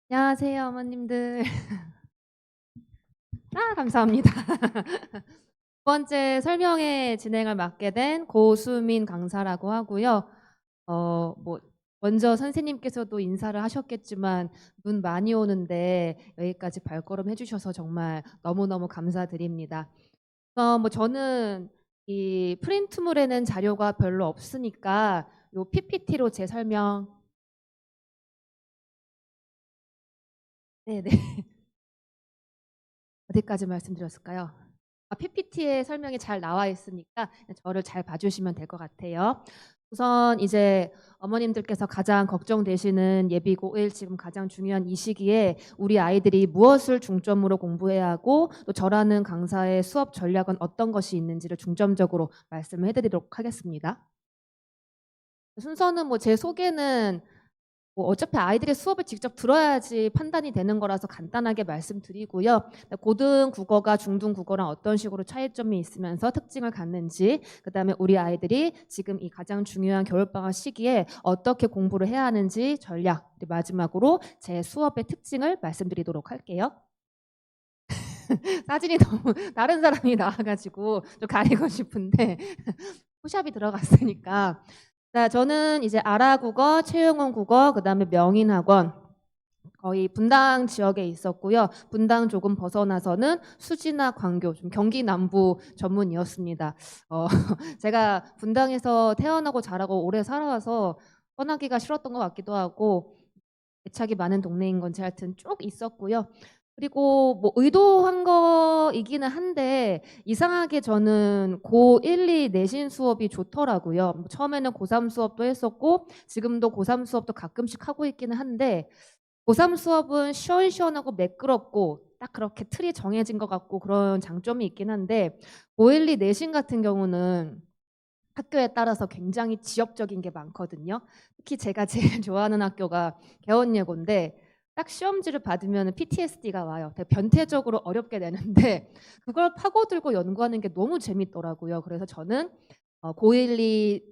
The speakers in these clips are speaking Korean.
안녕하세요, 어머님들. 감사합니다. 두 번째 설명회 진행을 맡게 된 고수민 강사라고 하고요. 뭐 먼저 선생님께서도 인사를 하셨겠지만 눈 많이 오는데 여기까지 발걸음해 주셔서 정말 너무너무 감사드립니다. 뭐 저는 이 프린트물에는 자료가 별로 없으니까 요 PPT로 제 설명. 네네. 어디까지 말씀드렸을까요? PPT에 설명이 잘 나와 있으니까 저를 잘 봐주시면 될 것 같아요. 우선 이제 어머님들께서 가장 걱정되시는 예비 고1 지금 가장 중요한 이 시기에 우리 아이들이 무엇을 중점으로 공부해야 하고 또 저라는 강사의 수업 전략은 어떤 것이 있는지를 중점적으로 말씀을 해드리도록 하겠습니다. 순서는 뭐 제 소개는 뭐 어차피 아이들이 수업을 직접 들어야지 판단이 되는 거라서 간단하게 말씀드리고요. 고등 국어가 중등 국어랑 어떤 식으로 차이점이 있으면서 특징을 갖는지, 그다음에 우리 아이들이 지금 이 가장 중요한 겨울방학 시기에 어떻게 공부를 해야 하는지 전략, 그리고 마지막으로 제 수업의 특징을 말씀드리도록 할게요. 사진이 너무 다른 사람이 나와가지고 좀 가리고 싶은데 포샵이 들어갔으니까. 자, 저는 이제 아라국어, 채용원 국어, 그다음에 명인학원 거의 분당 지역에 있었고요. 분당 조금 벗어나서는 수지나 광교, 좀 경기 남부 전문이었습니다. 제가 분당에서 태어나고 자라고 오래 살아와서 떠나기가 싫었던 것 같기도 하고 애착이 많은 동네인 건지 하여튼 쭉 있었고요. 그리고 뭐 의도한 거이기는 한데 이상하게 저는 고1, 2 내신 수업이 좋더라고요. 뭐 처음에는 고3 수업도 했었고 지금도 고3 수업도 가끔씩 하고 있기는 한데 고3 수업은 시원시원하고 매끄럽고 딱 그렇게 틀이 정해진 것 같고 그런 장점이 있긴 한데 고1, 2 내신 같은 경우는 학교에 따라서 굉장히 지역적인 게 많거든요. 특히 제가 제일 좋아하는 학교가 개원예고인데 딱 시험지를 받으면 PTSD가 와요. 되게 변태적으로 어렵게 되는데 그걸 파고들고 연구하는 게 너무 재밌더라고요. 그래서 저는 고1, 2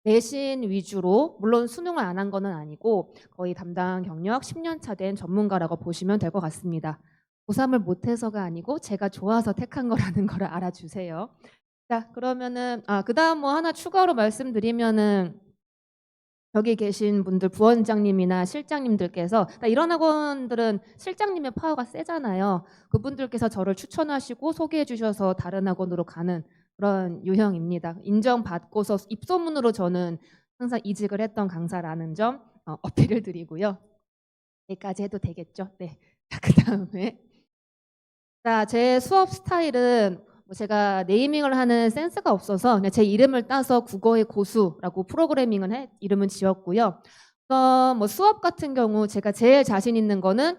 내신 위주로, 물론 수능을 안 한 거는 아니고 거의 담당 경력 10년 차 된 전문가라고 보시면 될 것 같습니다. 고3을 못해서가 아니고 제가 좋아서 택한 거라는 걸 알아주세요. 자, 그러면은 그다음 뭐 하나 추가로 말씀드리면은 여기 계신 분들 부원장님이나 실장님들께서 이런 학원들은 실장님의 파워가 세잖아요. 그분들께서 저를 추천하시고 소개해 주셔서 다른 학원으로 가는 그런 유형입니다. 인정받고서 입소문으로 저는 항상 이직을 했던 강사라는 점 어필을 드리고요. 여기까지 해도 되겠죠? 네. 자, 그다음에 제 수업 스타일은 뭐 제가 네이밍을 하는 센스가 없어서 그냥 제 이름을 따서 국어의 고수라고 프로그래밍을 이름은 지었고요. 뭐 수업 같은 경우 제가 제일 자신 있는 거는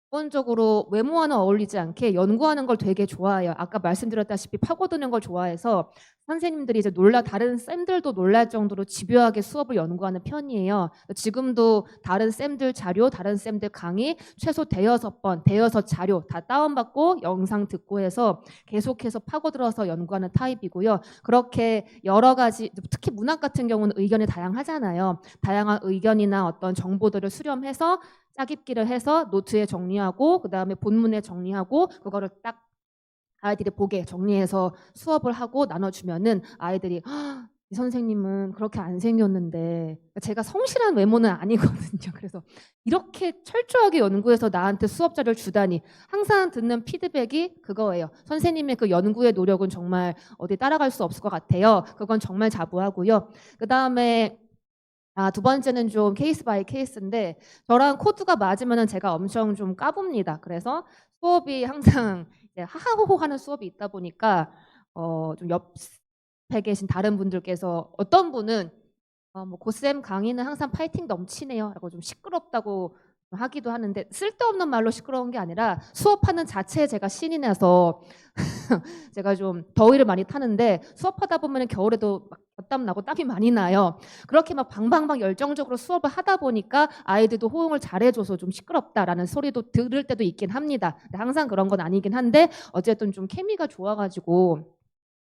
기본적으로 외모와는 어울리지 않게 연구하는 걸 되게 좋아해요. 아까 말씀드렸다시피 파고드는 걸 좋아해서 선생님들이 이제 다른 쌤들도 놀랄 정도로 집요하게 수업을 연구하는 편이에요. 지금도 다른 쌤들 자료, 다른 쌤들 강의 최소 대여섯 번, 대여섯 자료 다 다운받고 영상 듣고 해서 계속해서 파고들어서 연구하는 타입이고요. 그렇게 여러 가지, 특히 문학 같은 경우는 의견이 다양하잖아요. 다양한 의견이나 어떤 정보들을 수렴해서 짜깁기를 해서 노트에 정리하고 그다음에 본문에 정리하고 그거를 딱 아이들이 보게 정리해서 수업을 하고 나눠주면은 아이들이 이 선생님은 그렇게 안 생겼는데 제가 성실한 외모는 아니거든요. 그래서 이렇게 철저하게 연구해서 나한테 수업 자료를 주다니 항상 듣는 피드백이 그거예요. 선생님의 그 연구의 노력은 정말 어디 따라갈 수 없을 것 같아요. 그건 정말 자부하고요. 그다음에 두 번째는 좀 케이스 바이 케이스인데 저랑 코드가 맞으면은 제가 엄청 좀 까봅니다. 그래서 수업이 항상 이제 하하호호 하는 수업이 있다 보니까 좀 옆에 계신 다른 분들께서 어떤 분은 뭐 고쌤 강의는 항상 파이팅 넘치네요 라고 좀 시끄럽다고 하기도 하는데 쓸데없는 말로 시끄러운 게 아니라 수업하는 자체에 제가 신이 나서 제가 좀 더위를 많이 타는데 수업하다 보면 겨울에도 막 땀 나고 땀이 많이 나요. 그렇게 막 방방방 열정적으로 수업을 하다 보니까 아이들도 호응을 잘해줘서 좀 시끄럽다라는 소리도 들을 때도 있긴 합니다. 항상 그런 건 아니긴 한데 어쨌든 좀 케미가 좋아가지고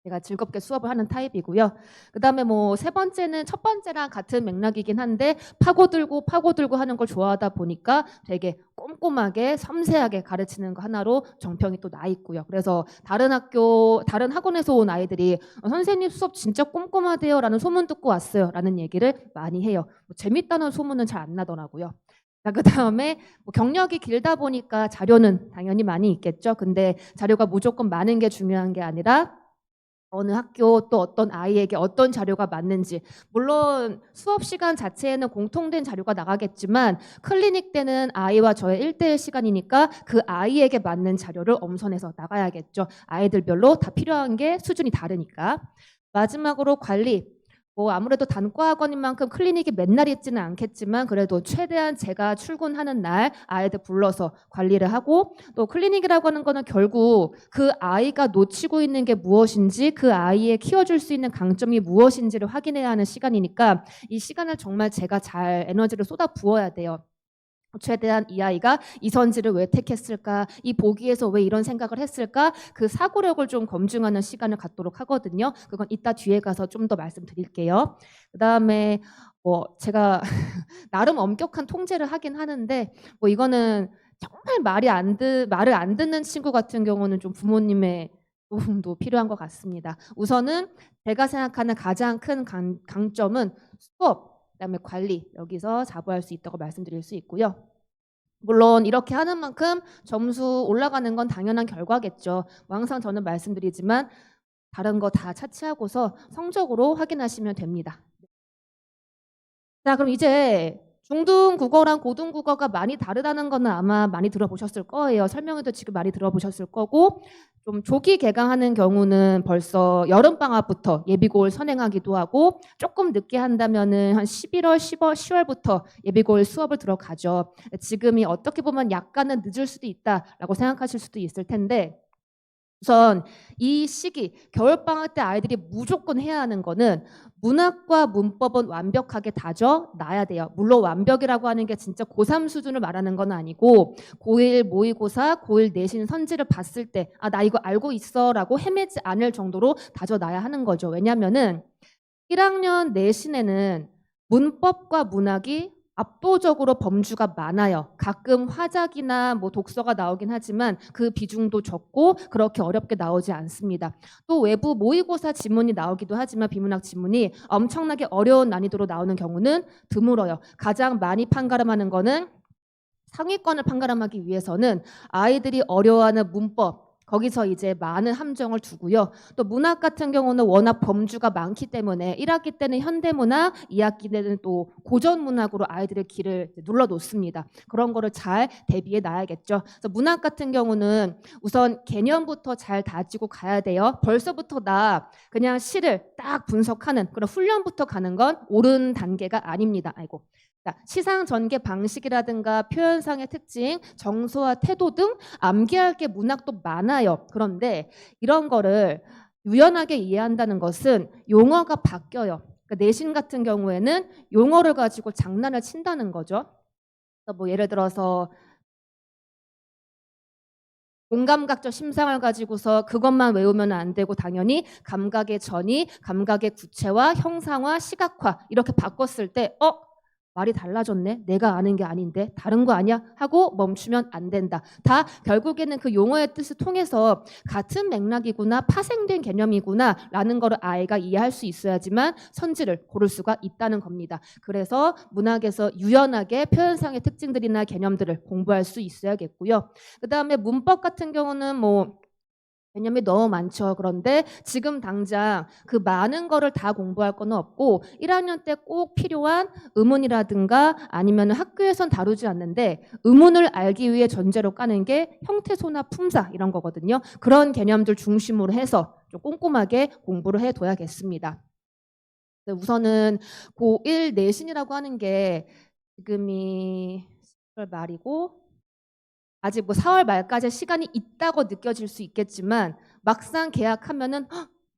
제가 즐겁게 수업을 하는 타입이고요. 그다음에 뭐 세 번째는 첫 번째랑 같은 맥락이긴 한데 파고들고 하는 걸 좋아하다 보니까 되게 꼼꼼하게 섬세하게 가르치는 거 하나로 정평이 또 나 있고요. 그래서 다른 학원에서 온 아이들이 선생님 수업 진짜 꼼꼼하대요라는 소문 듣고 왔어요라는 얘기를 많이 해요. 뭐 재밌다는 소문은 잘 안 나더라고요. 자, 그다음에 뭐 경력이 길다 보니까 자료는 당연히 많이 있겠죠. 근데 자료가 무조건 많은 게 중요한 게 아니라 어느 학교 또 어떤 아이에게 어떤 자료가 맞는지, 물론 수업 시간 자체에는 공통된 자료가 나가겠지만 클리닉 때는 아이와 저의 1대1 시간이니까 그 아이에게 맞는 자료를 엄선해서 나가야겠죠. 아이들별로 다 필요한 게 수준이 다르니까. 마지막으로 관리. 뭐 아무래도 단과 학원인 만큼 클리닉이 맨날 있지는 않겠지만 그래도 최대한 제가 출근하는 날 아이들 불러서 관리를 하고, 또 클리닉이라고 하는 거는 결국 그 아이가 놓치고 있는 게 무엇인지, 그 아이의 키워줄 수 있는 강점이 무엇인지를 확인해야 하는 시간이니까 이 시간을 정말 제가 잘 에너지를 쏟아 부어야 돼요. 최대한 이 아이가 이 선지를 왜 택했을까, 이 보기에서 왜 이런 생각을 했을까, 그 사고력을 좀 검증하는 시간을 갖도록 하거든요. 그건 이따 뒤에 가서 좀 더 말씀드릴게요. 그다음에 제가 나름 엄격한 통제를 하긴 하는데 뭐 이거는 정말 말을 안 듣는 친구 같은 경우는 좀 부모님의 도움도 필요한 것 같습니다. 우선은 제가 생각하는 가장 큰 강점은 수업, 그다음에 관리, 여기서 자부할 수 있다고 말씀드릴 수 있고요. 물론 이렇게 하는 만큼 점수 올라가는 건 당연한 결과겠죠. 뭐 항상 저는 말씀드리지만 다른 거 다 차치하고서 성적으로 확인하시면 됩니다. 자, 그럼 이제 중등국어랑 고등국어가 많이 다르다는 거는 아마 많이 들어보셨을 거예요. 설명회도 지금 많이 들어보셨을 거고, 좀 조기 개강하는 경우는 벌써 여름방학부터 예비고를 선행하기도 하고, 조금 늦게 한다면은 한 11월, 10월부터 예비고를 수업을 들어가죠. 지금이 어떻게 보면 약간은 늦을 수도 있다라고 생각하실 수도 있을 텐데, 우선 이 시기 겨울방학 때 아이들이 무조건 해야 하는 거는 문학과 문법은 완벽하게 다져놔야 돼요. 물론 완벽이라고 하는 게 진짜 고3 수준을 말하는 건 아니고 고1 모의고사, 고1 내신 선지를 봤을 때 나 이거 알고 있어 라고 헤매지 않을 정도로 다져놔야 하는 거죠. 왜냐하면은 1학년 내신에는 문법과 문학이 압도적으로 범주가 많아요. 가끔 화작이나 뭐 독서가 나오긴 하지만 그 비중도 적고 그렇게 어렵게 나오지 않습니다. 또 외부 모의고사 지문이 나오기도 하지만 비문학 지문이 엄청나게 어려운 난이도로 나오는 경우는 드물어요. 가장 많이 판가름하는 거는 상위권을 판가름하기 위해서는 아이들이 어려워하는 문법, 거기서 이제 많은 함정을 두고요. 또 문학 같은 경우는 워낙 범주가 많기 때문에 1학기 때는 현대문학, 2학기 때는 또 고전문학으로 아이들의 길을 눌러 놓습니다. 그런 거를 잘 대비해 놔야겠죠. 그래서 문학 같은 경우는 우선 개념부터 잘 다지고 가야 돼요. 벌써부터 나 그냥 시를 딱 분석하는 그런 훈련부터 가는 건 옳은 단계가 아닙니다. 시상 전개 방식이라든가 표현상의 특징, 정서와 태도 등 암기할 게 문학도 많아요. 그런데 이런 거를 유연하게 이해한다는 것은 용어가 바뀌어요. 그러니까 내신 같은 경우에는 용어를 가지고 장난을 친다는 거죠. 뭐 예를 들어서 공감각적 심상을 가지고서 그것만 외우면 안 되고 당연히 감각의 전이, 감각의 구체화, 형상화, 시각화 이렇게 바꿨을 때 말이 달라졌네. 내가 아는 게 아닌데 다른 거 아니야? 하고 멈추면 안 된다. 다 결국에는 그 용어의 뜻을 통해서 같은 맥락이구나, 파생된 개념이구나 라는 거를 아이가 이해할 수 있어야지만 선지를 고를 수가 있다는 겁니다. 그래서 문학에서 유연하게 표현상의 특징들이나 개념들을 공부할 수 있어야겠고요. 그다음에 문법 같은 경우는 뭐 개념이 너무 많죠. 그런데 지금 당장 그 많은 거를 다 공부할 건 없고 1학년 때 꼭 필요한 의문이라든가 아니면 학교에선 다루지 않는데 의문을 알기 위해 전제로 까는 게 형태소나 품사 이런 거거든요. 그런 개념들 중심으로 해서 좀 꼼꼼하게 공부를 해둬야겠습니다. 우선은 고1 내신이라고 하는 게 지금이 10월 말이고 아직 뭐 4월 말까지 시간이 있다고 느껴질 수 있겠지만 막상 계약하면은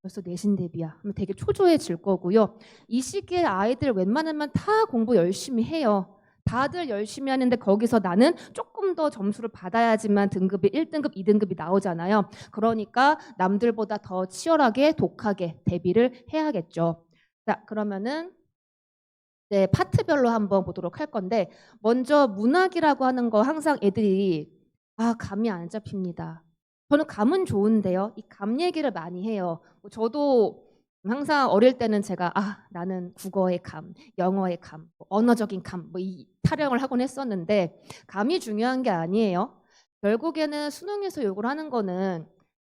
벌써 내신 대비야 하면 되게 초조해질 거고요. 이 시기에 아이들 웬만하면 다 공부 열심히 해요. 다들 열심히 하는데 거기서 나는 조금 조금 더 점수를 받아야지만 등급이 1등급, 2등급이 나오잖아요. 그러니까 남들보다 더 치열하게 독하게 대비를 해야겠죠. 자, 그러면은 네, 파트별로 한번 보도록 할 건데 먼저 문학이라고 하는 거 항상 애들이 감이 안 잡힙니다. 저는 감은 좋은데요. 이 감 얘기를 많이 해요. 저도 항상 어릴 때는 제가 나는 국어의 감, 영어의 감, 언어적인 감 이 타령을 하곤 했었는데 감이 중요한 게 아니에요. 결국에는 수능에서 요구를 하는 거는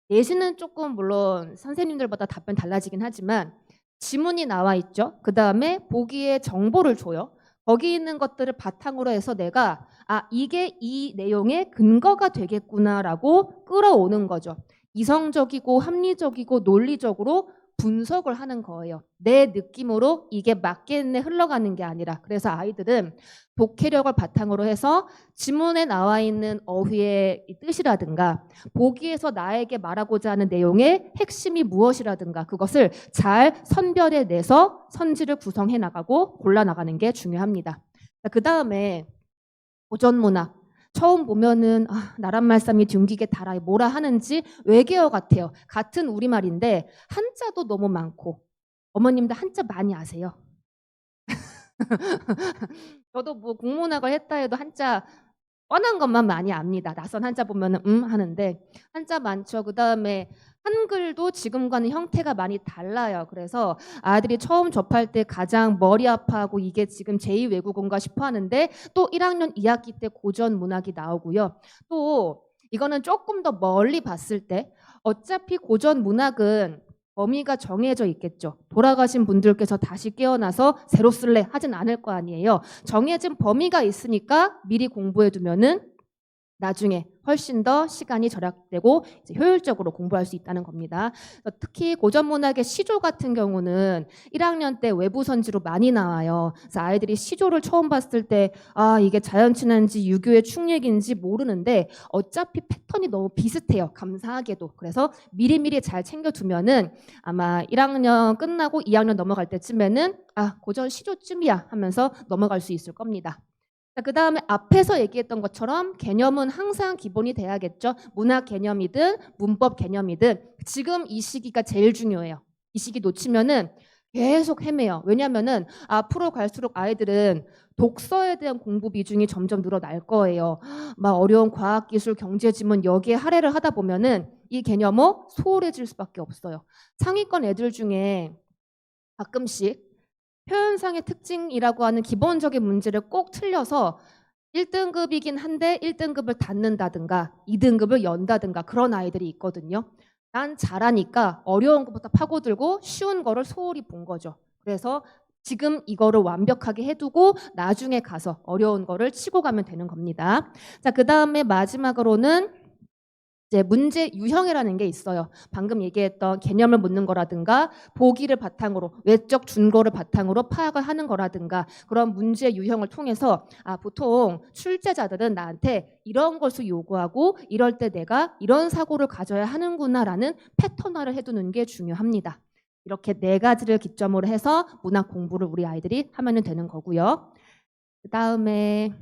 내신은 조금 물론 선생님들마다 답변 달라지긴 하지만 지문이 나와 있죠. 그 다음에 보기에 정보를 줘요. 거기 있는 것들을 바탕으로 해서 내가 이게 이 내용의 근거가 되겠구나라고 끌어오는 거죠. 이성적이고 합리적이고 논리적으로 분석을 하는 거예요. 내 느낌으로 이게 맞겠네 흘러가는 게 아니라. 그래서 아이들은 독해력을 바탕으로 해서 지문에 나와 있는 어휘의 뜻이라든가 보기에서 나에게 말하고자 하는 내용의 핵심이 무엇이라든가 그것을 잘 선별해내서 선지를 구성해 나가고 골라 나가는 게 중요합니다. 그 다음에 고전문학 처음 보면은 나란 말씀이 둥기게 달아 뭐라 하는지 외계어 같아요. 같은 우리말인데 한자도 너무 많고 어머님들 한자 많이 아세요? 저도 뭐 국문학을 했다 해도 한자 뻔한 것만 많이 압니다. 낯선 한자 보면은 하는데 한자 많죠. 그다음에 한글도 지금과는 형태가 많이 달라요. 그래서 아이들이 처음 접할 때 가장 머리 아파하고 이게 지금 제2 외국어인가 싶어 하는데 또 1학년 2학기 때 고전 문학이 나오고요. 또 이거는 조금 더 멀리 봤을 때 어차피 고전 문학은 범위가 정해져 있겠죠. 돌아가신 분들께서 다시 깨어나서 새로 쓸래 하진 않을 거 아니에요. 정해진 범위가 있으니까 미리 공부해 두면은 나중에 훨씬 더 시간이 절약되고 이제 효율적으로 공부할 수 있다는 겁니다. 특히 고전 문학의 시조 같은 경우는 1학년 때 외부 선지로 많이 나와요. 그래서 아이들이 시조를 처음 봤을 때 이게 자연친화인지 유교의 충력인지 모르는데 어차피 패턴이 너무 비슷해요. 감사하게도. 그래서 미리미리 잘 챙겨두면은 아마 1학년 끝나고 2학년 넘어갈 때쯤에는 고전 시조쯤이야 하면서 넘어갈 수 있을 겁니다. 그 다음에 앞에서 얘기했던 것처럼 개념은 항상 기본이 돼야겠죠. 문학 개념이든 문법 개념이든 지금 이 시기가 제일 중요해요. 이 시기 놓치면은 계속 헤매요. 왜냐면은 앞으로 갈수록 아이들은 독서에 대한 공부 비중이 점점 늘어날 거예요. 막 어려운 과학, 기술, 경제 지문 여기에 할애를 하다 보면은 이 개념은 소홀해질 수밖에 없어요. 상위권 애들 중에 가끔씩 표현상의 특징이라고 하는 기본적인 문제를 꼭 틀려서 1등급이긴 한데 1등급을 닫는다든가 2등급을 연다든가 그런 아이들이 있거든요. 난 잘하니까 어려운 것부터 파고들고 쉬운 거를 소홀히 본 거죠. 그래서 지금 이거를 완벽하게 해두고 나중에 가서 어려운 거를 치고 가면 되는 겁니다. 자, 그 다음에 마지막으로는 이제 문제 유형이라는 게 있어요. 방금 얘기했던 개념을 묻는 거라든가 보기를 바탕으로 외적 준거를 바탕으로 파악을 하는 거라든가 그런 문제 유형을 통해서 보통 출제자들은 나한테 이런 것을 요구하고 이럴 때 내가 이런 사고를 가져야 하는구나라는 패턴화를 해두는 게 중요합니다. 이렇게 4가지를 기점으로 해서 문학 공부를 우리 아이들이 하면 되는 거고요. 그 다음에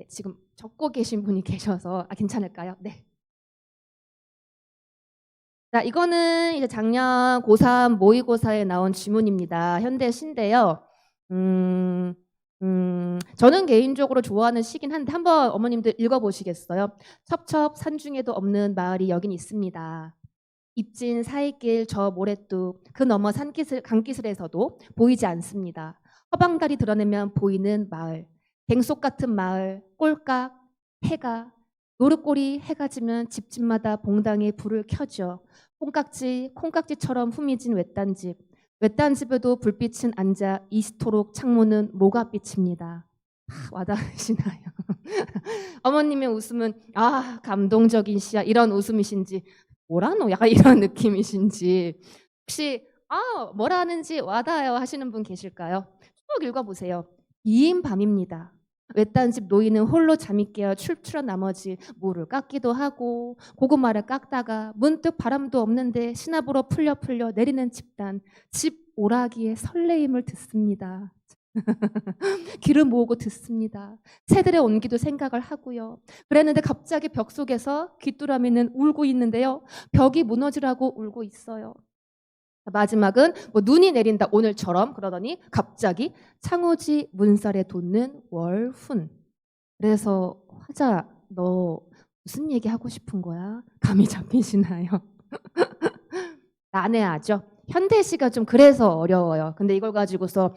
지금 적고 계신 분이 계셔서 괜찮을까요? 네. 자, 이거는 이제 작년 고3 모의고사에 나온 지문입니다. 현대 시인데요. 저는 개인적으로 좋아하는 시긴 한데 한번 어머님들 읽어보시겠어요? 첩첩 산중에도 없는 마을이 여긴 있습니다. 입진 사이길 저 모래뚝 그 너머 강기슬에서도 보이지 않습니다. 허방다리 드러내면 보이는 마을. 갱속 같은 마을, 꼴깍, 해가, 노릇꼬리 해가 지면 집집마다 봉당에 불을 켜죠. 콩깍지처럼 후미진 외딴집. 외딴집에도 불빛은 앉아 이스토록 창문은 모가빛입니다. 와닿으시나요? 어머님의 웃음은 감동적인 시야 이런 웃음이신지 뭐라노? 약간 이런 느낌이신지 혹시 뭐라 하는지 와닿아요 하시는 분 계실까요? 쭉 읽어보세요. 이인 밤입니다. 외딴집 노인은 홀로 잠이 깨어 출출한 나머지 물을 깎기도 하고 고구마를 깎다가 문득 바람도 없는데 시나브로 풀려 내리는 집단 집 오라기의 설레임을 듣습니다. 귀를 모으고 듣습니다. 새들의 온기도 생각을 하고요. 그랬는데 갑자기 벽 속에서 귀뚜라미는 울고 있는데요. 벽이 무너지라고 울고 있어요. 마지막은 뭐 눈이 내린다 오늘처럼 그러더니 갑자기 창호지 문살에 돋는 월훈. 그래서 화자 너 무슨 얘기 하고 싶은 거야? 감이 잡히시나요? 난해하죠. 현대시가 좀 그래서 어려워요. 근데 이걸 가지고서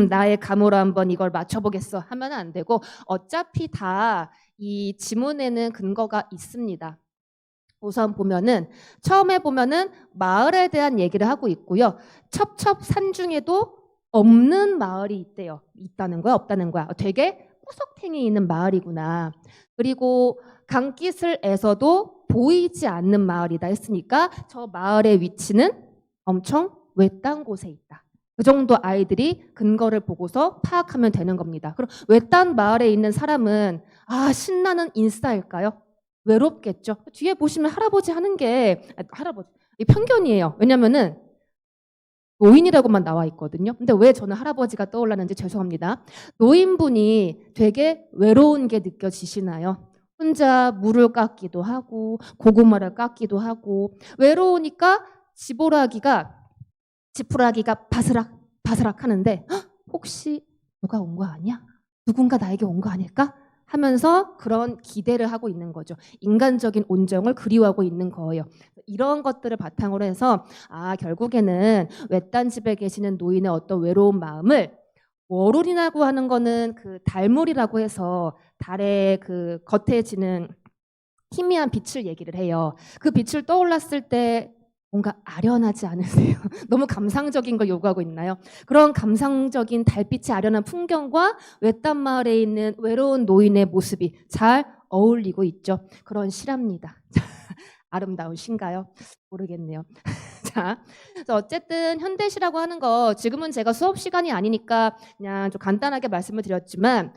나의 감으로 한번 이걸 맞춰보겠어 하면 안 되고 어차피 다 이 지문에는 근거가 있습니다. 우선 보면은 처음에 보면은 마을에 대한 얘기를 하고 있고요. 첩첩산 중에도 없는 마을이 있대요. 있다는 거야, 없다는 거야. 되게 구석탱이 있는 마을이구나. 그리고 강기슬에서도 보이지 않는 마을이다 했으니까 저 마을의 위치는 엄청 외딴 곳에 있다. 그 정도 아이들이 근거를 보고서 파악하면 되는 겁니다. 그럼 외딴 마을에 있는 사람은 신나는 인싸일까요? 외롭겠죠. 뒤에 보시면 할아버지 하는 게 할아버지 이 편견이에요. 왜냐면은 노인이라고만 나와 있거든요. 근데 왜 저는 할아버지가 떠올랐는지 죄송합니다. 노인분이 되게 외로운 게 느껴지시나요? 혼자 물을 깎기도 하고 고구마를 깎기도 하고 외로우니까 지푸라기가 바스락 바스락 하는데 혹시 누가 온 거 아니야? 누군가 나에게 온 거 아닐까? 하면서 그런 기대를 하고 있는 거죠. 인간적인 온정을 그리워하고 있는 거예요. 이런 것들을 바탕으로 해서 결국에는 외딴 집에 계시는 노인의 어떤 외로운 마음을 월울이라고 하는 거는 그 달물이라고 해서 달의 그 겉에 지는 희미한 빛을 얘기를 해요. 그 빛을 떠올랐을 때 뭔가 아련하지 않으세요? 너무 감상적인 걸 요구하고 있나요? 그런 감상적인 달빛이 아련한 풍경과 외딴 마을에 있는 외로운 노인의 모습이 잘 어울리고 있죠. 그런 시랍니다. 아름다운 시인가요? 모르겠네요. 자, 그래서 어쨌든 현대시라고 하는 거 지금은 제가 수업 시간이 아니니까 그냥 좀 간단하게 말씀을 드렸지만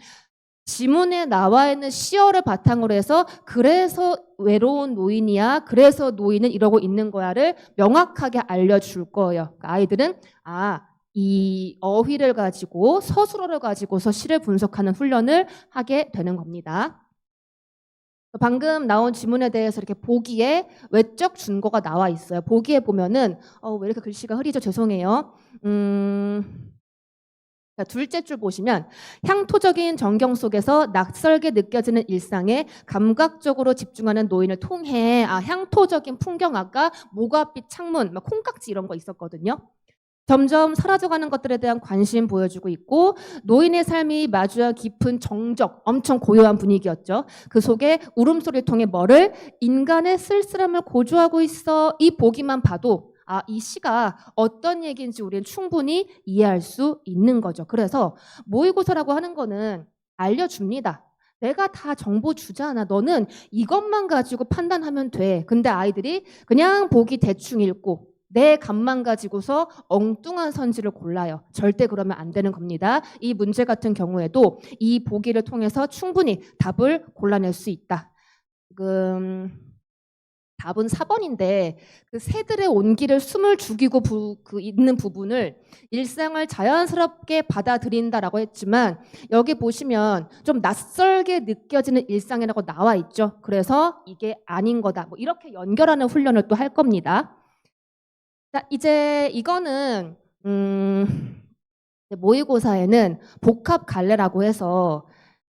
지문에 나와 있는 시어를 바탕으로 해서 그래서 외로운 노인이야, 그래서 노인은 이러고 있는 거야를 명확하게 알려줄 거예요. 그러니까 아이들은 이 어휘를 가지고 서술어를 가지고서 시를 분석하는 훈련을 하게 되는 겁니다. 방금 나온 지문에 대해서 이렇게 보기에 외적 준거가 나와 있어요. 보기에 보면은 왜 이렇게 글씨가 흐리죠? 죄송해요. 자, 둘째 줄 보시면 향토적인 전경 속에서 낯설게 느껴지는 일상에 감각적으로 집중하는 노인을 통해 향토적인 풍경 아까 모가빛 창문, 막 콩깍지 이런 거 있었거든요. 점점 사라져가는 것들에 대한 관심 보여주고 있고 노인의 삶이 마주한 깊은 정적, 엄청 고요한 분위기였죠. 그 속에 울음소리를 통해 뭐를 인간의 쓸쓸함을 고조하고 있어. 이 보기만 봐도 이 시가 어떤 얘기인지 우리는 충분히 이해할 수 있는 거죠. 그래서 모의고사라고 하는 거는 알려줍니다. 내가 다 정보 주잖아. 너는 이것만 가지고 판단하면 돼. 근데 아이들이 그냥 보기 대충 읽고 내 감만 가지고서 엉뚱한 선지를 골라요. 절대 그러면 안 되는 겁니다. 이 문제 같은 경우에도 이 보기를 통해서 충분히 답을 골라낼 수 있다. 지금 답은 4번인데 그 새들의 온기를 숨을 죽이고 있는 부분을 일상을 자연스럽게 받아들인다라고 했지만 여기 보시면 좀 낯설게 느껴지는 일상이라고 나와 있죠. 그래서 이게 아닌 거다. 뭐 이렇게 연결하는 훈련을 또 할 겁니다. 자, 이제 이거는 모의고사에는 복합 갈래라고 해서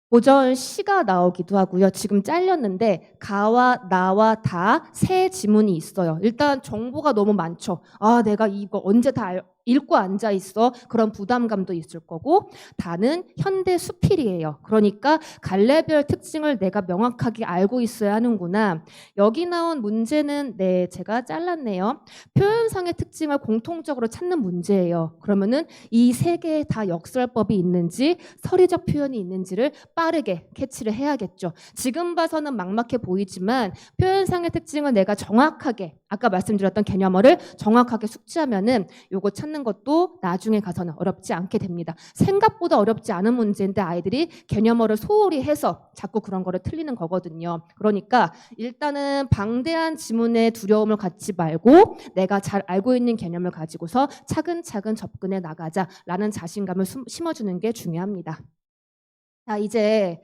고전 시가 나오기도 하고요. 지금 잘렸는데 가와 나와 다 세 지문이 있어요. 일단 정보가 너무 많죠. 내가 이거 언제 다 읽고 앉아 있어. 그런 부담감도 있을 거고 다는 현대 수필이에요. 그러니까 갈래별 특징을 내가 명확하게 알고 있어야 하는구나. 여기 나온 문제는 제가 잘랐네요. 표현상의 특징을 공통적으로 찾는 문제예요. 그러면은 이 세 개에 다 역설법이 있는지 서리적 표현이 있는지를 빠르게 캐치를 해야겠죠. 지금 봐서는 막막해 보이지만 표현상의 특징을 내가 정확하게 아까 말씀드렸던 개념어를 정확하게 숙지하면은 요거 찾는 찾는 것도 나중에 가서는 어렵지 않게 됩니다. 생각보다 어렵지 않은 문제인데 아이들이 개념어를 소홀히 해서 자꾸 그런 거를 틀리는 거거든요. 그러니까 일단은 방대한 지문에 두려움을 갖지 말고 내가 잘 알고 있는 개념을 가지고서 차근차근 접근해 나가자라는 자신감을 심어주는 게 중요합니다. 자, 이제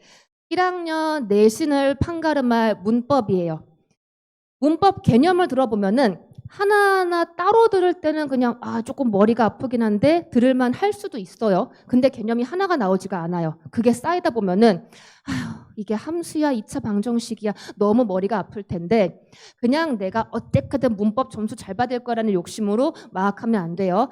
1학년 내신을 판가름할 문법이에요. 문법 개념을 들어보면은 하나하나 따로 들을 때는 그냥 조금 머리가 아프긴 한데 들을만 할 수도 있어요. 근데 개념이 하나가 나오지가 않아요. 그게 쌓이다 보면은 이게 함수야 2차 방정식이야 너무 머리가 아플 텐데 그냥 내가 어떻게든 문법 점수 잘 받을 거라는 욕심으로 막 하면 안 돼요.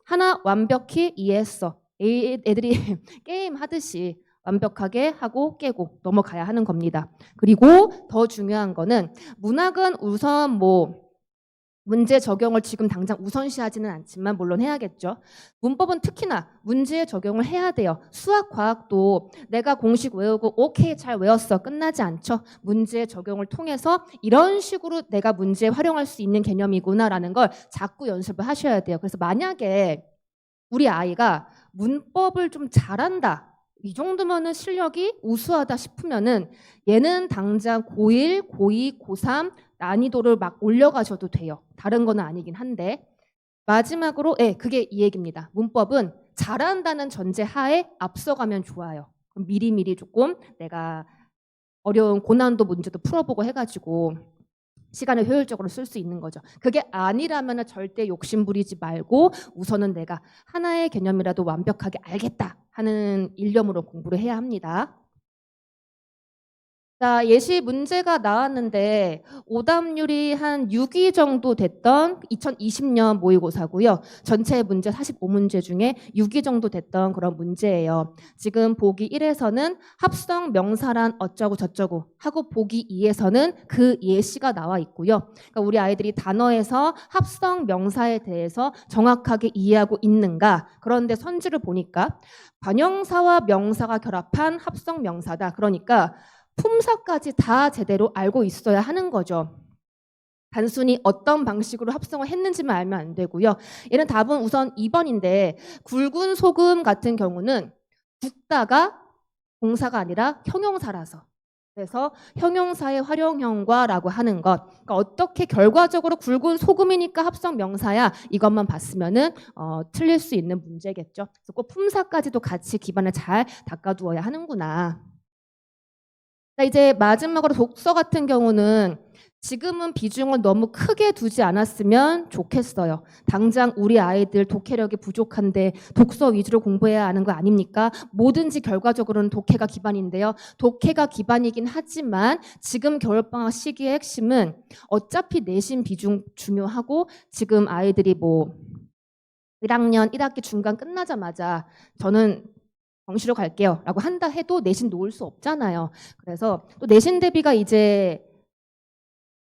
하나 완벽히 이해했어. 애들이 게임 하듯이 완벽하게 하고 깨고 넘어가야 하는 겁니다. 그리고 더 중요한 거는 문학은 우선 문제 적용을 지금 당장 우선시하지는 않지만 물론 해야겠죠. 문법은 특히나 문제 적용을 해야 돼요. 수학, 과학도 내가 공식 외우고 오케이 잘 외웠어 끝나지 않죠. 문제 적용을 통해서 이런 식으로 내가 문제에 활용할 수 있는 개념이구나라는 걸 자꾸 연습을 하셔야 돼요. 그래서 만약에 우리 아이가 문법을 좀 잘한다. 이 정도면은 실력이 우수하다 싶으면은 얘는 당장 고1, 고2, 고3 난이도를 막 올려가셔도 돼요. 다른 거는 아니긴 한데. 마지막으로 그게 이 얘기입니다. 문법은 잘한다는 전제 하에 앞서가면 좋아요. 그럼 미리미리 조금 내가 어려운 고난도 문제도 풀어보고 해가지고 시간을 효율적으로 쓸 수 있는 거죠. 그게 아니라면 절대 욕심 부리지 말고 우선은 내가 하나의 개념이라도 완벽하게 알겠다 하는 일념으로 공부를 해야 합니다. 자, 예시 문제가 나왔는데 오답률이 한 6위 정도 됐던 2020년 모의고사고요. 전체 문제 45문제 중에 6위 정도 됐던 그런 문제예요. 지금 보기 1에서는 합성 명사란 어쩌고 저쩌고 하고 보기 2에서는 그 예시가 나와 있고요. 그러니까 우리 아이들이 단어에서 합성 명사에 대해서 정확하게 이해하고 있는가? 그런데 선지를 보니까 관형사와 명사가 결합한 합성 명사다. 그러니까 품사까지 다 제대로 알고 있어야 하는 거죠. 단순히 어떤 방식으로 합성을 했는지만 알면 안 되고요. 얘는 답은 우선 2번인데 굵은 소금 같은 경우는 굵다가 동사가 아니라 형용사라서 그래서 형용사의 활용형과라고 하는 것. 그러니까 어떻게 결과적으로 굵은 소금이니까 합성 명사야 이것만 봤으면은 틀릴 수 있는 문제겠죠. 그래서 꼭 품사까지도 같이 기반을 잘 닦아두어야 하는구나. 자, 이제 마지막으로 독서 같은 경우는 지금은 비중을 너무 크게 두지 않았으면 좋겠어요. 당장 우리 아이들 독해력이 부족한데 독서 위주로 공부해야 하는 거 아닙니까? 뭐든지 결과적으로는 독해가 기반인데요. 독해가 기반이긴 하지만 지금 겨울방학 시기의 핵심은 어차피 내신 비중 중요하고 지금 아이들이 1학년 1학기 중간 끝나자마자 저는 정시로 갈게요 라고 한다 해도 내신 놓을 수 없잖아요. 그래서 또 내신 대비가 이제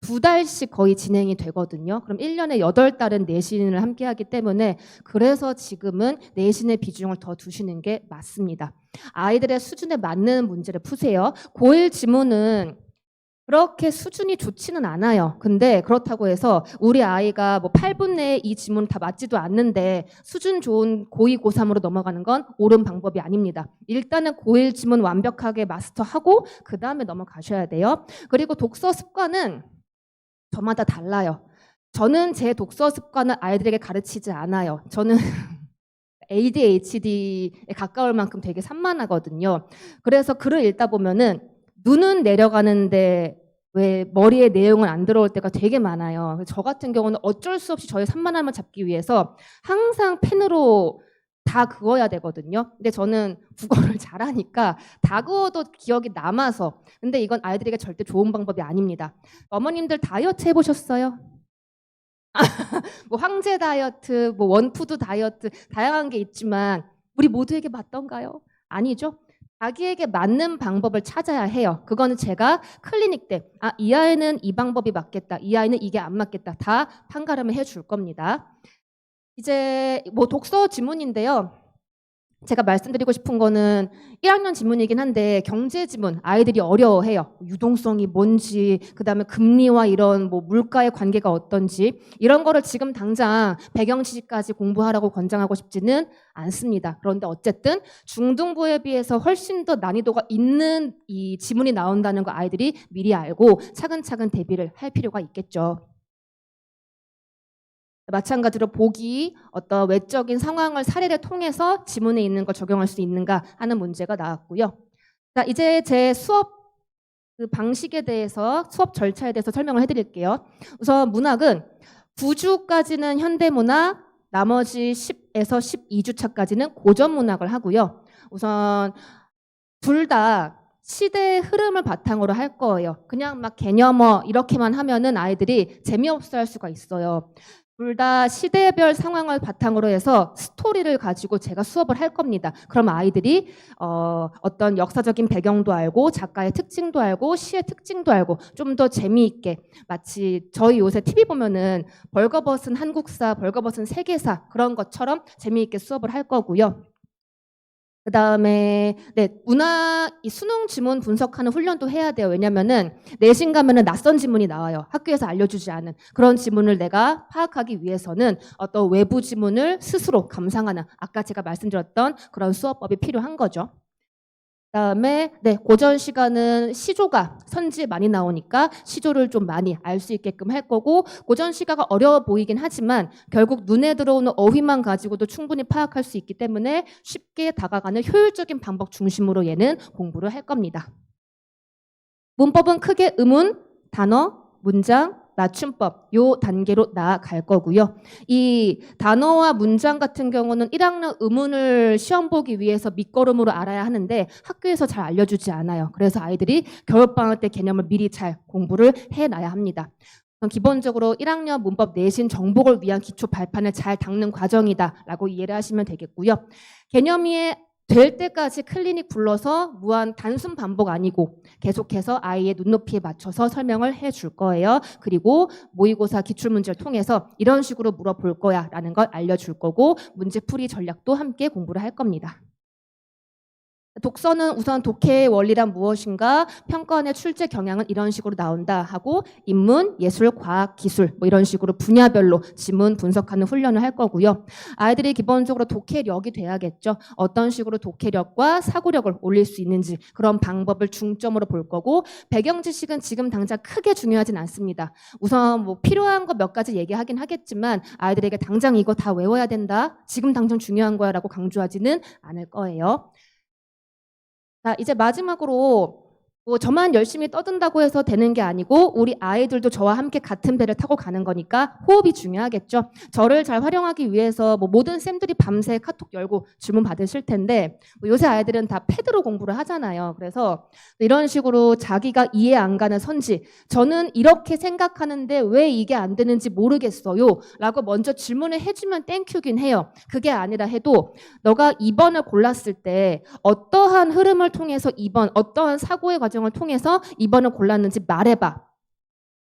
2달씩 거의 진행이 되거든요. 그럼 1년에 8달은 내신을 함께 하기 때문에 그래서 지금은 내신의 비중을 더 두시는 게 맞습니다. 아이들의 수준에 맞는 문제를 푸세요. 고1 지문은 그렇게 수준이 좋지는 않아요. 근데 그렇다고 해서 우리 아이가 8분 내에 이 지문 다 맞지도 않는데 수준 좋은 고2, 고3으로 넘어가는 건 옳은 방법이 아닙니다. 일단은 고1 지문 완벽하게 마스터하고 그 다음에 넘어가셔야 돼요. 그리고 독서 습관은 저마다 달라요. 저는 제 독서 습관을 아이들에게 가르치지 않아요. 저는 ADHD에 가까울 만큼 되게 산만하거든요. 그래서 글을 읽다 보면은 눈은 내려가는데 왜 머리에 내용은 안 들어올 때가 되게 많아요. 저 같은 경우는 어쩔 수 없이 저의 산만함을 잡기 위해서 항상 펜으로 다 그어야 되거든요. 근데 저는 국어를 잘하니까 다 그어도 기억이 남아서. 근데 이건 아이들에게 절대 좋은 방법이 아닙니다. 어머님들 다이어트 해보셨어요? 황제 다이어트, 원푸드 다이어트 다양한 게 있지만 우리 모두에게 맞던가요? 아니죠. 자기에게 맞는 방법을 찾아야 해요. 그거는 제가 클리닉 때 이 아이는 이 방법이 맞겠다. 이 아이는 이게 안 맞겠다. 다 판가름을 해줄 겁니다. 이제 독서 지문인데요. 제가 말씀드리고 싶은 거는 1학년 지문이긴 한데 경제 지문 아이들이 어려워해요. 유동성이 뭔지, 그다음에 금리와 이런 뭐 물가의 관계가 어떤지 이런 거를 지금 당장 배경 지식까지 공부하라고 권장하고 싶지는 않습니다. 그런데 어쨌든 중등부에 비해서 훨씬 더 난이도가 있는 이 지문이 나온다는 거 아이들이 미리 알고 차근차근 대비를 할 필요가 있겠죠. 마찬가지로 보기, 어떤 외적인 상황을 사례를 통해서 지문에 있는 걸 적용할 수 있는가 하는 문제가 나왔고요. 자, 이제 제 수업 그 방식에 대해서 수업 절차에 대해서 설명을 해드릴게요. 우선 문학은 9주까지는 현대문학, 나머지 10에서 12주차까지는 고전문학을 하고요. 우선 둘 다 시대의 흐름을 바탕으로 할 거예요. 그냥 막 개념어 이렇게만 하면은 아이들이 재미없어 할 수가 있어요. 둘 다 시대별 상황을 바탕으로 해서 스토리를 가지고 제가 수업을 할 겁니다. 그럼 아이들이 어떤 역사적인 배경도 알고 작가의 특징도 알고 시의 특징도 알고 좀 더 재미있게 마치 저희 요새 TV 보면은 벌거벗은 한국사, 벌거벗은 세계사 그런 것처럼 재미있게 수업을 할 거고요. 그다음에 문학 이 수능 지문 분석하는 훈련도 해야 돼요. 왜냐면은 내신 가면은 낯선 지문이 나와요. 학교에서 알려주지 않은 그런 지문을 내가 파악하기 위해서는 어떤 외부 지문을 스스로 감상하는 아까 제가 말씀드렸던 그런 수업법이 필요한 거죠. 그다음에 고전 시가는 시조가 선지에 많이 나오니까 시조를 좀 많이 알 수 있게끔 할 거고 고전 시가가 어려워 보이긴 하지만 결국 눈에 들어오는 어휘만 가지고도 충분히 파악할 수 있기 때문에 쉽게 다가가는 효율적인 방법 중심으로 얘는 공부를 할 겁니다. 문법은 크게 의문, 단어, 문장, 맞춤법 요 단계로 나아갈 거고요. 이 단어와 문장 같은 경우는 1학년 의문을 시험 보기 위해서 밑거름으로 알아야 하는데 학교에서 잘 알려주지 않아요. 그래서 아이들이 겨울방학 때 개념을 미리 잘 공부를 해놔야 합니다. 기본적으로 1학년 문법 내신 정복을 위한 기초 발판을 잘 닦는 과정이다라고 이해를 하시면 되겠고요. 개념이 될 때까지 클리닉 불러서 무한 단순 반복 아니고 계속해서 아이의 눈높이에 맞춰서 설명을 해줄 거예요. 그리고 모의고사 기출문제를 통해서 이런 식으로 물어볼 거야 라는 걸 알려줄 거고 문제풀이 전략도 함께 공부를 할 겁니다. 독서는 우선 독해의 원리란 무엇인가, 평가원의 출제 경향은 이런 식으로 나온다 하고 인문, 예술, 과학, 기술 뭐 이런 식으로 분야별로 지문 분석하는 훈련을 할 거고요. 아이들이 기본적으로 독해력이 돼야겠죠. 어떤 식으로 독해력과 사고력을 올릴 수 있는지 그런 방법을 중점으로 볼 거고 배경 지식은 지금 당장 크게 중요하진 않습니다. 우선 뭐 필요한 거 몇 가지 얘기하긴 하겠지만 아이들에게 당장 이거 다 외워야 된다, 지금 당장 중요한 거야 라고 강조하지는 않을 거예요. 자, 이제 마지막으로 뭐 저만 열심히 떠든다고 해서 되는 게 아니고 우리 아이들도 저와 함께 같은 배를 타고 가는 거니까 호흡이 중요하겠죠. 저를 잘 활용하기 위해서 뭐 모든 쌤들이 밤새 카톡 열고 질문 받으실 텐데 뭐 요새 아이들은 다 패드로 공부를 하잖아요. 그래서 이런 식으로 자기가 이해 안 가는 선지, 저는 이렇게 생각하는데 왜 이게 안 되는지 모르겠어요 라고 먼저 질문을 해주면 땡큐긴 해요. 그게 아니라 해도 너가 2번을 골랐을 때 어떠한 흐름을 통해서 2번, 어떠한 사고의 과정을 통해서 2번을 골랐는지 말해봐.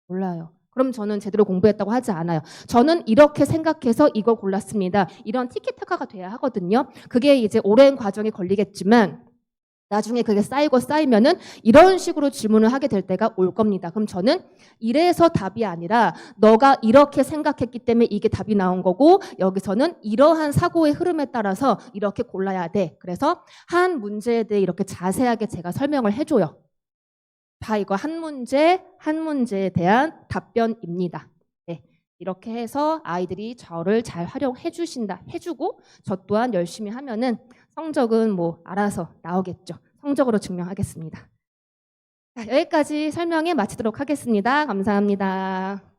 몰라요. 그럼 저는 제대로 공부했다고 하지 않아요. 저는 이렇게 생각해서 이걸 골랐습니다. 이런 티키타카가 돼야 하거든요. 그게 이제 오랜 과정이 걸리겠지만 나중에 그게 쌓이고 쌓이면은 이런 식으로 질문을 하게 될 때가 올 겁니다. 그럼 저는 이래서 답이 아니라 너가 이렇게 생각했기 때문에 이게 답이 나온 거고 여기서는 이러한 사고의 흐름에 따라서 이렇게 골라야 돼. 그래서 한 문제에 대해 이렇게 자세하게 제가 설명을 해줘요. 다 이거 한 문제에 대한 답변입니다. 네, 이렇게 해서 아이들이 저를 잘 활용해 주신다, 해주고 저 또한 열심히 하면은 성적은 뭐 알아서 나오겠죠. 성적으로 증명하겠습니다. 자, 여기까지 설명해 마치도록 하겠습니다. 감사합니다.